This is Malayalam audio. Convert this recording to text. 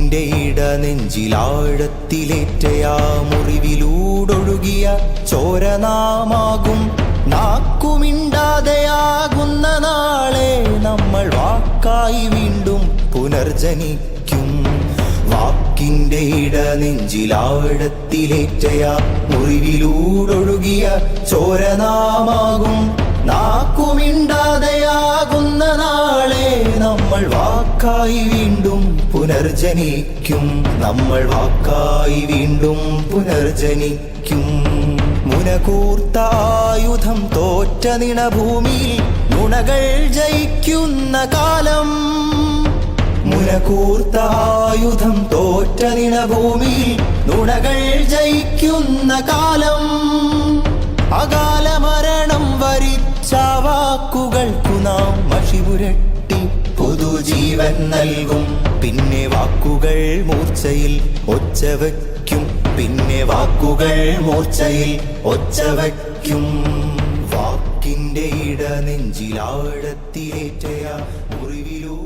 വാക്കിൻ്റെ ഇടനെഞ്ചിലാഴത്തിലേറ്റയാ മുറിവിലൂടൊഴുകിയ ചോരനാമാകും നാക്കുമിണ്ടാതെയാകുന്ന നാളെ നമ്മൾ വാക്കായി വീണ്ടും പുനർജനിക്കും. വാക്കിൻ്റെ ഇടനെഞ്ചിലാഴത്തിലേറ്റയാ മുറിവിലൂടൊഴുകിയ ചോരനാമാകും നാക്കുമിണ്ടാതെയാകുന്ന നാളെ നമ്മൾ വാക്കായി വീണ്ടും പുനർജനിക്കും. നമ്മൾ വാക്കായി വീണ്ടും പുനർജനിക്കും. മുനകൂർത്ത ആയുധം തോറ്റ നിണഭൂമിയിൽ നുണകൾ ജയിക്കുന്ന കാലം. മുനകൂർത്ത ആയുധം തോറ്റ നിണഭൂമിയിൽ നുണകൾ ജയിക്കുന്ന കാലം. അകാലമരണം വരിച്ച വാക്കുകൾക്കു നാം മഷിപുരട്ടി പുതുജീവൻ നൽകും. പിന്നെ വാക്കുകൾ മൂർച്ചയിൽ ഒച്ച വയ്ക്കും. പിന്നെ വാക്കുകൾ മൂർച്ചയിൽ ഒച്ച വയ്ക്കും. വാക്കിൻ്റെ ഇടനെഞ്ചിലാഴത്തിലേറ്റയ മുറിവിലൂ